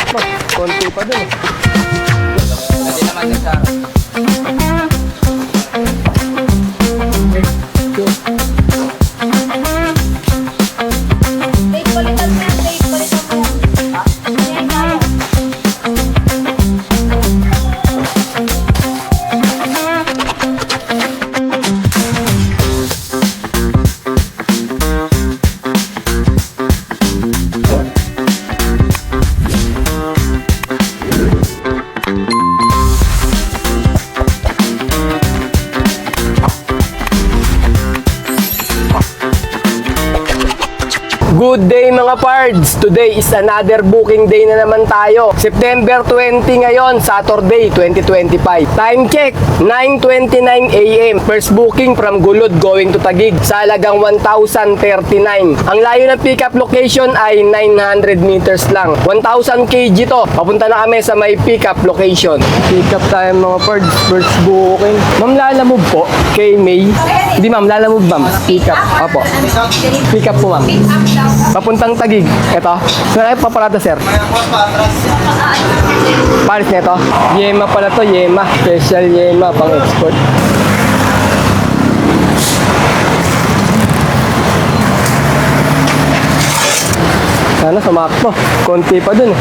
Sumakto. Konti pa dun eh. Hindi naman sa Good day mga pards! Today is another booking day na naman tayo. September 20 ngayon, Saturday 2025. Time check, 9:29 AM. First booking from Gulod going to Taguig sa halagang 1,039. Ang layo ng pickup location ay 900 meters lang. 1,000 kg to. Papunta na kami sa may pickup location. Pick up tayo mga pards. First booking. Ma'am, lalamove po kay May. Hindi ma'am, lalamove ma'am. Pick up. Opo. Pick up po ma'am. Papuntang Taguig. Ito. Saan ay paparada, sir? Paris na ito. Yema pala to, Yema. Special Yema pang export. Sana sumakto. Konti pa dun eh.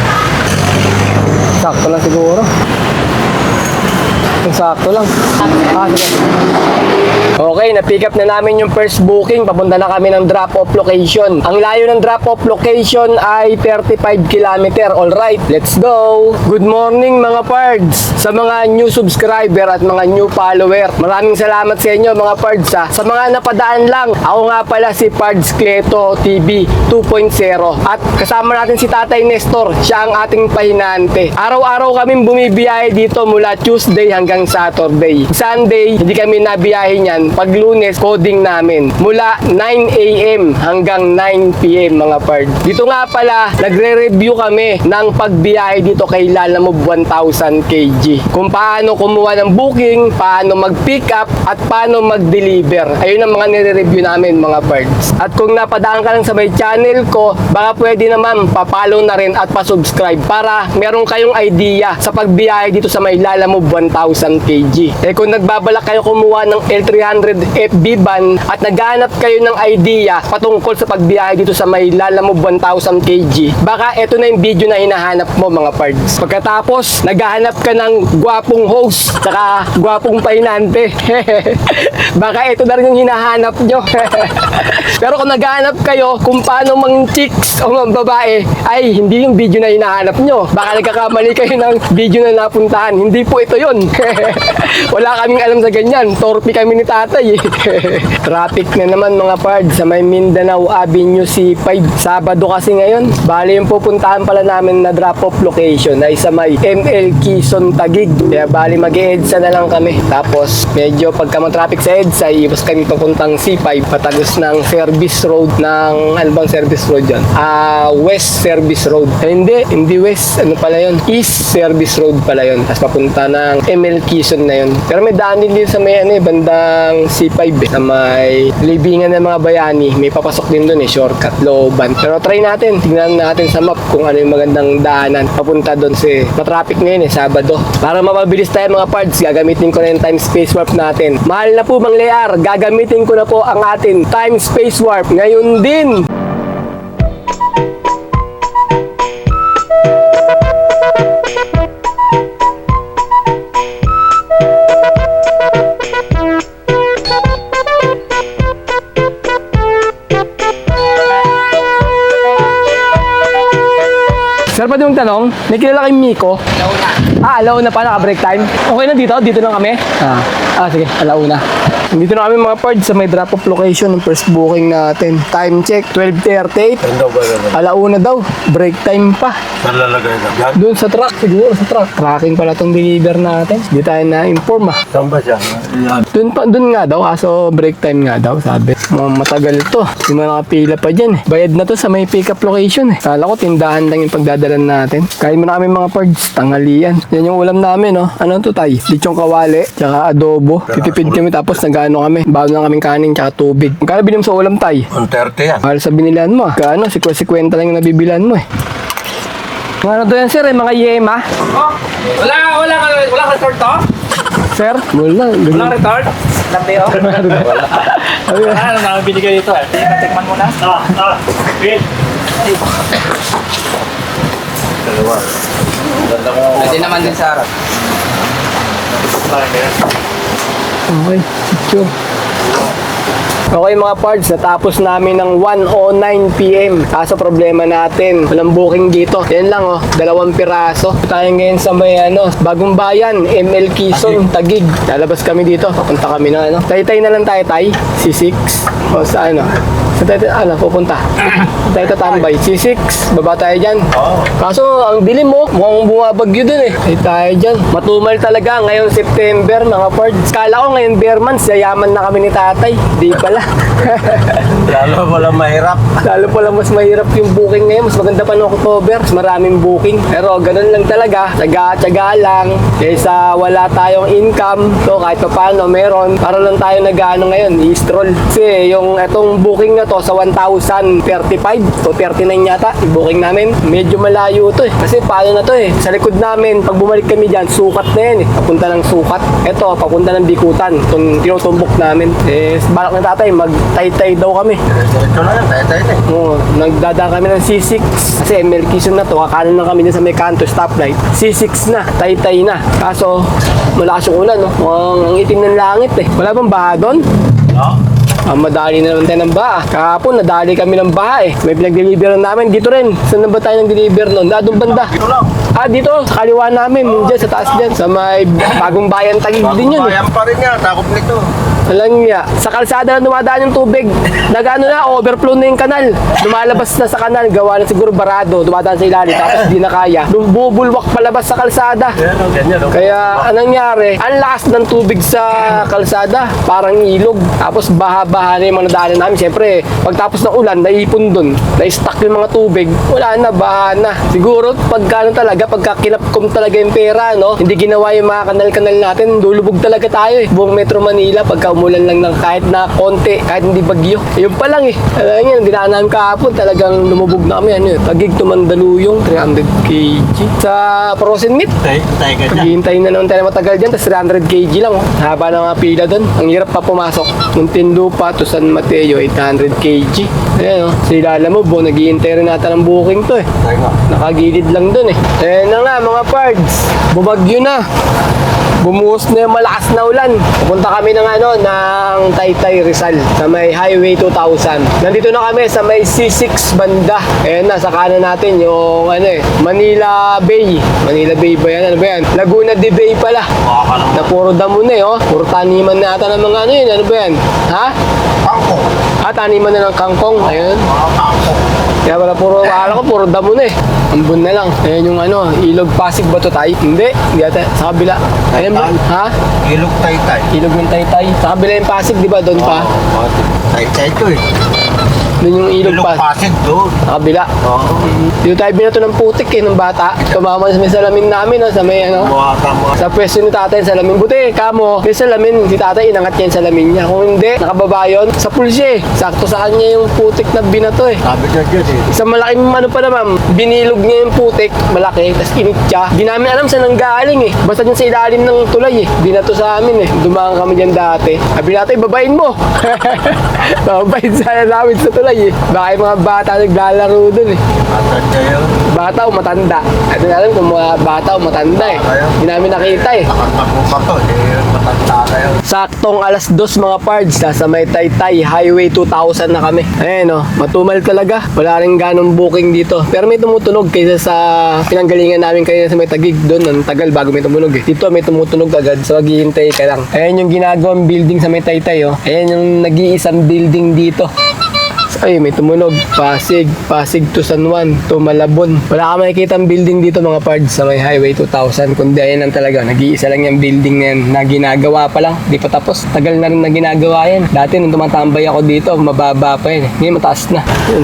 Sakto lang siguro. Sakto lang. Sige. Okay, na-pick up na namin yung first booking. Papunta na kami ng drop-off location. Ang layo ng drop-off location ay 35 km. Alright, let's go! Good morning mga pards! Sa mga new subscriber at mga new follower, maraming salamat sa inyo mga pards ha. Sa mga napadaan lang, ako nga pala si Pards Cleto TV 2.0 at kasama natin si Tatay Nestor. Siya ang ating pahinante. Araw-araw kaming bumibiyahe dito mula Tuesday hanggang Saturday. Sunday, hindi kami nabiyahe niyan. Pag Lunes, coding namin. Mula 9 AM hanggang 9 PM mga pards. Dito nga pala, nagre-review kami ng pagbiyahe dito kay Lalamove 1,000 kg. Kung paano kumuha ng booking, paano mag-pick up, at paano mag-deliver. Ayun ang mga nire-review namin mga pards. At kung napadaan ka lang sa may channel ko, baka pwede naman pa-follow na rin at pa-subscribe para meron kayong idea sa pagbiyahe dito sa may Lalamove 1,000 kg. Eh kung nagbabalak kayo kumuha ng L300 FB van at naghanap kayo ng idea patungkol sa pagbiyahe dito sa may Lalamove 1,000 kg, baka ito na yung video na hinahanap mo mga pards. Pagkatapos, naghahanap ka ng gwapong host saka gwapong pahinante. Baka ito na rin yung hinahanap nyo. Pero kung naghahanap kayo kung paano mang chicks o mga babae, ay hindi yung video na hinahanap nyo. Baka nagkakamali kayo ng video na napuntahan. Hindi po ito yun. Wala kaming alam sa ganyan. Torpe kami ni tatay eh. Traffic na naman mga pards sa may Mindanao Avenue C5. Sabado kasi ngayon. Bali yung pupuntahan pala namin na drop-off location ay sa may ML Quezon Taguig. Kaya bali mag-EDSA na lang kami. Tapos medyo pagka traffic sa EDSA, iwas kami papuntang C5 patagos ng service road ng ano bang service road yun? West Service Road. Hindi West. Ano pala yun? East Service Road pala yun. Tapos papunta ng ML Quezon na yun. Pero may daan din sa may bandang C5 na may libingan ng mga bayani. May papasok din doon shortcut, Looban. Pero try natin, tingnan natin sa map kung ano yung magandang daanan papunta doon matraffic ngayon Sabado. Para mapabilis tayo mga parts, gagamitin ko na yung time space warp natin. Mahal na po Mang Lear, gagamitin ko na po ang atin time space warp ngayon din. Sir, pwede mong tanong, may kilala kay Miko? Alauna. Alauna pa, naka-break time. Okay na dito? Dito lang kami? Sige, alauna. Dito na kami mga pards sa may drop-off location ng first booking natin. Time check, 12:38. Alauna daw, break time pa. Saan lalagay na vlog? Doon sa truck, siguro sa truck. Tracking pala itong deliver natin. Di tayo na-inform Saan ba siya? Yan. Doon nga daw, kaso break time nga daw, sabi. Matagal to. Hindi mo nakapila pa dyan eh. Bayad na to sa may pick-up location eh. Kala ko tindahan lang yung pagdadalan natin. Kain mo na kami mga pards, tanghalian. Yan yung ulam namin, no? Ano to tay? Lichong kawali, tsaka adobo. Titipid kami tapos nag-ano kami. Bago lang kaming kanin tsaka tubig. Magkano binim sa ulam tay? 130 yan. Mahal sa binilan mo ah. Kano, 50 lang yung nabibilan mo eh. Mga ano doon sir, mga yema. Oh, wala ka record to? Sir, wala. Wala record? Labi oh. Wala na namin binigay dito eh. Tikman mo na. Wait. Dalawa. Ganda mo. Pwede naman din sa harap. Okay, picture. Okay mga pards, natapos namin ng 1:09 PM. Kaso problema natin, walang booking dito. Yan lang oh, 2 piraso. Tayo ngayon sa may Bagong Bayan, ML Quezon, Taguig. Lalabas kami dito, papunta kami na Taytay na lang tayo, Tay. C6. O sa Sa Taytay, pupunta. Tayo tatambay. C6, baba tayo dyan. Kaso, ang dilim mo, mukhang bumabagyo dun eh. Tayo dyan. Matumal talaga ngayon September, mga pards. Kala ko ngayon bare months, yayaman na kami ni tatay. Di pala. Lalo wala mahirap. Lalo pala mas mahirap yung booking ngayon. Mas maganda pa noong October. Mas maraming booking. Pero ganun lang talaga. Tsaga-tsaga lang. Kaysa wala tayong income. So kahit pa paano meron. Para lang tayo nag-ano ngayon. I-stroll. Kasi yung etong booking na to sa 1,035 to 39 yata. Yung booking namin. Medyo malayo to eh. Kasi paano na to eh. Sa likod namin. Pag bumalik kami dyan, sukat na yan eh. Papunta ng sukat. Eto, papunta ng Bikutan. Itong tinutumbok namin. Balak na tatay, mag-tay-tay daw kami. Ito na yan, tayo na. Oo, nagdadaan kami ng C6 kasi ML Quezon na to, kakanan na kami din sa may kanto stoplight. C6 na, tay-tay na. Kaso, malakas yung ulan, no? Ang itim ng langit eh. Wala bang baha doon? No? Madali na naman tayo ng baha. Kahapon, nadali kami ng baha eh. May pinag-deliver namin. Dito rin. Saan na ba tayo nag-deliver nun? Doon banda. Ito lang. Dito, sa kaliwa namin. Diyan, sa taas dyan. Sa may Bagong Bayan Taguig din yun eh. Bayan pa rin yan, takop nito. Alam niya, sa kalsada na dumadaan yung tubig, overflow na yung kanal. Lumalabas na sa kanal, gawa na siguro barado, dumadaan sa ilalim, tapos di na kaya. Bubulwak palabas sa kalsada. Ganyan, no? Kaya, anong nangyari? Ang lakas ng tubig sa kalsada, parang ilog. Tapos baha-baha na yung mga nadaanan namin. Siyempre, pagtapos ng ulan, naipon dun. Na-stuck yung mga tubig. Wala na, baha na. Siguro, pagka kinapkom talaga yung pera, no? Hindi ginawa yung mga kanal-kanal natin, lulubog talaga tayo eh. Buong Metro Manila, pagka umulan lang ng kahit na konti, kahit hindi bagyo. Yun pa lang eh. Alam niyo, dinaan namin kahapon, talagang lumubog na kami. Taguig to Mandaluyong, 300 kg. Sa frozen meat, Tayo ka dyan. Paghihintayin na naman tayo matagal dyan, tapos 300 kg lang. Haba ng mga pila doon. Ang hirap pa pumasok. Muntinlupa to San Mateo, 800 kg. Ayan o, sila alam mo, naghihintay rin natin ng booking to eh. Tayo nga. Nakagilid lang doon eh. Ayan na nga mga pards, bumagyo na. Bumuhos na yung malakas na ulan. Pupunta kami ng Taytay Rizal sa may Highway 2000. Nandito na kami sa may C6 banda. Ayan na, sa kanan natin yung Manila Bay. Manila Bay ba yan? Ano ba yan? Laguna de Bay pala. Baka ka lang. Na puro damo na oh. Puro taniman na ata ng mga yun. Ano ba yan? Ha? Kangkong. Taniman na ng kangkong. Ayun. Mga kangkong. Kaya pala akala ko puro damo na eh. Ambon na lang. Ayan yung Ilog Pasig ba to tayo? Hindi. Hindi ata. Sa kabila. Ayan ba? Ha? Ilog Taytay. Ilog ng Taytay. Sa kabila yung Pasig, di ba? Doon pa. Taytay ito eh. Doon yung Ilog Ilog Pasig. Pasig doon. Sa kabila. Oo. Dito tayo binato ng putik ng bata. Tumama sa may salamin namin sa may Mga sa pwesto ni tatay sa salamin. Buti, kamo. Yung salamin, si tatay inangat niya yung salamin niya. Kung hindi, nakababa yun. Sa pulse. Sakto sa kanya yung putik na binato eh. sabi niya dyan eh. Sa malaking pa naman, binilog niya yung putik, malaki, tapos initya. Di namin alam saan nanggaling eh. Basta dyan sa ilalim ng tulay eh. Di na to sa amin eh. Dumaan kami dyan dati. Sabi natin, babain mo. Babain sana namin sa tulay eh. Baka yung mga bata naglalaro dun eh. Atan niya yun. Bata o matanda. At hindi alam kung mga bata o matanda eh. Di namin nakita eh. Nakatago pa to. Matanda na yun. Saktong 2:00 mga pards, nasa may Taytay, Highway 2000 na kami. Ayan matumal talaga. Wala rin ganong booking dito. Pero may tumutunog kaysa sa pinanggalingan namin kanina sa may Taguig. Doon, ang tagal bago may tumunog eh. Dito may tumutunog agad, so maghihintay ka lang. Ayan yung ginagawang building sa may Taytay oh. Ayan yung nag-iisang building dito. Ay, may tumunog. Pasig to San Juan, to Malabon. Wala ka makikita ang building dito mga pards sa may Highway 2000. Kundi ayan lang talaga. Nag-iisa lang yung building na yan na ginagawa pa lang. Di pa tapos. Tagal na rin na ginagawa yan. Dati nung tumatambay ako dito, mababa pa yan. Ngayon mataas na. Yun.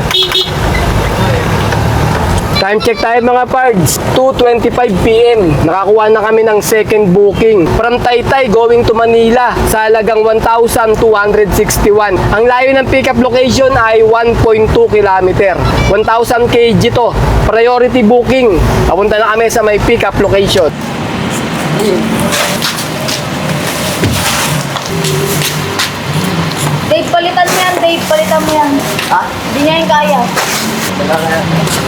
Time check tayo mga pards, 2:25 PM. Nakakuha na kami ng second booking. From Taytay going to Manila sa halagang 1,261. Ang layo ng pickup location ay 1.2 kilometer. 1,000 kg to. Priority booking. Papunta na kami sa may pickup location. Dave, palitan mo yan, Dave. Palitan mo yan. Ha? Hindi niya yung kaya. Wala nga.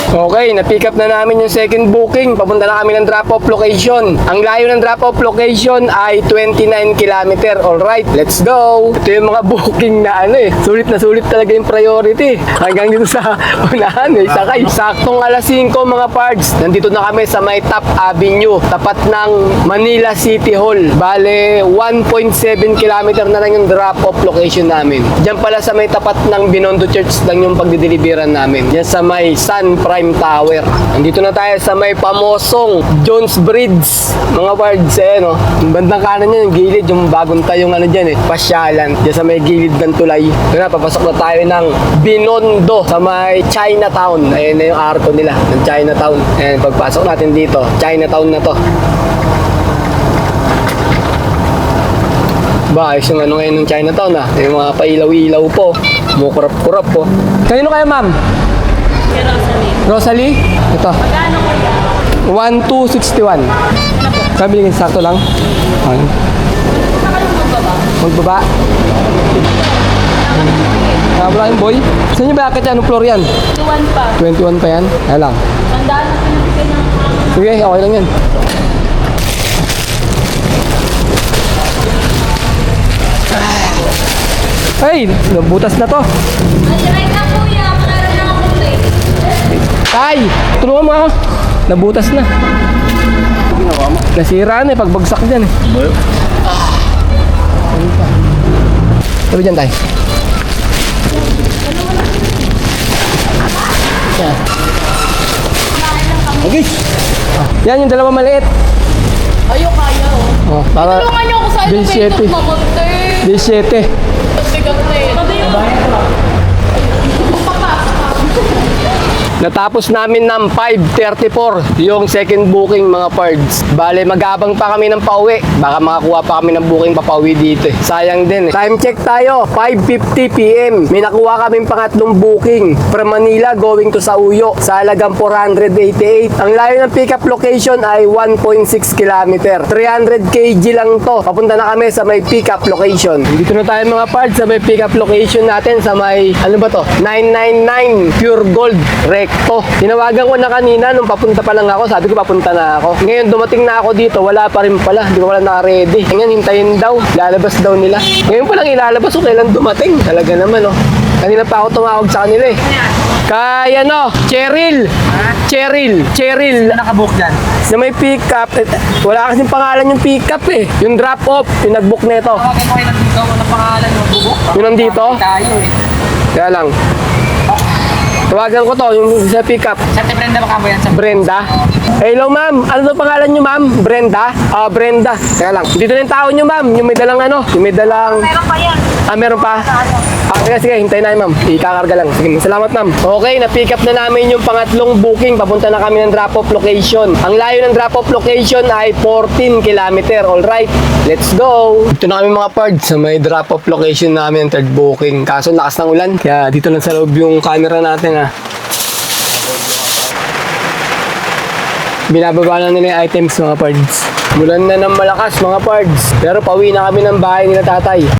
Okay, na-pick up na namin yung second booking. Papunta na kami ng drop-off location. Ang layo ng drop-off location ay 29 km. Alright, let's go! Ito yung mga booking na sulit na sulit talaga yung priority. Hanggang dito sa unahan, sakay. Saktong alas 5 mga pards. Nandito na kami sa may Top Avenue, tapat ng Manila City Hall. Bale, 1.7 km na lang yung drop-off location namin. Diyan pala sa may tapat ng Binondo Church lang yung pagdideliveran namin. Diyan sa may Sun Prime Tower. Nandito na tayo sa may pamosong Jones Bridge. Mga pards, no? Yung bandang kanan niya, yung gilid, yung bagong tayong dyan, pasyalan. Diyan sa may gilid ng tulay. Ito na, papasok na tayo ng Binondo sa may Chinatown. Ayan na yung arko nila, ng Chinatown. Ayan, pagpasok natin dito, Chinatown na to. Ba, ayos yung ngayon ng Chinatown, Yung mga pailaw-ilaw po. Mukurap-kurap po. Kanino kaya, ma'am? Kay Rosalie. Rosalie? Ito. Magkano kaya? 1,261. Kabilingin sakto lang. Ayun. Nakalong magbaba? Magbaba. Wala yung boy. Saan nyo ba akit yan? Anong floor yan? 21 pa. 21 pa yan? Kaya lang. Tandaan na pinabigay ng Sige, okay lang yan. Ay, nabutas na to. Right na kuya, meron na akong plate. Tay, tulungan mo ako. Nabutas na. Nasira na pagbagsak dyan Sabi dyan, tay. Yan. Okay. Yan yung dalawa maliit. Ayaw kaya Oh, para Tulungan niyo ako sa elevator 17. mamunti. 17. Bigat na eh. Natapos namin ng 5:34 yung second booking mga pards. Bale, mag-abang pa kami ng pauwi. Baka makakuha pa kami ng booking papauwi dito. Sayang din. Time check tayo, 5:50 PM. May nakuha kaming pangatlong booking from Manila going to Sauyo sa halagang 488. Ang layo ng pickup location ay 1.6 km. 300 kg lang to. Papunta na kami sa may pickup location. Dito na tayo mga pards sa may pickup location natin sa may, ano ba to? 999 Pure Gold Recto. Tinawagan ko na kanina nung papunta pa lang ako. Sabi ko papunta na ako. Ngayon dumating na ako dito. Wala pa rin pala. Hindi ko wala naka-ready. Ngayon hintayin daw. Lalabas daw nila. Ngayon pa lang ilalabas ko kailan dumating. Talaga naman Kanina pa ako tumawag sa kanila Kaya Cheryl. Cheryl. Nakabook dyan. Na may pick-up. Wala kasing pangalan yung pick-up Yung drop-off. Yung nag-book na ito. Tawagin mo kayo nandito. Ano pangalan mo? Bubok? Yung nandito? Tayo Kaya lang. Tawagan ko to, yung sa pick-up. Sa Brenda baka mo yan sa Brenda. Hello ma'am, ano to pangalan nyo ma'am? Brenda? Brenda. Kaya lang. Dito na yung tao nyo ma'am. Yung may dalang Yung may dalang... Meron pa yan. Meron pa? Sige, hintayin na ma'am. Ikakarga lang. Sige, salamat ma'am. Okay, na-pick up na namin yung pangatlong booking. Papunta na kami ng drop-off location. Ang layo ng drop-off location ay 14 km. Alright, let's go. Dito na kami mga pards sa may drop-off location namin ng third booking. Kaso lakas ng ulan. Kaya dito lang sa loob yung camera natin Binababa na nila yung items mga pards. Mulan na ng malakas mga pards. Pero pauwi na kami ng bahay nila tatay.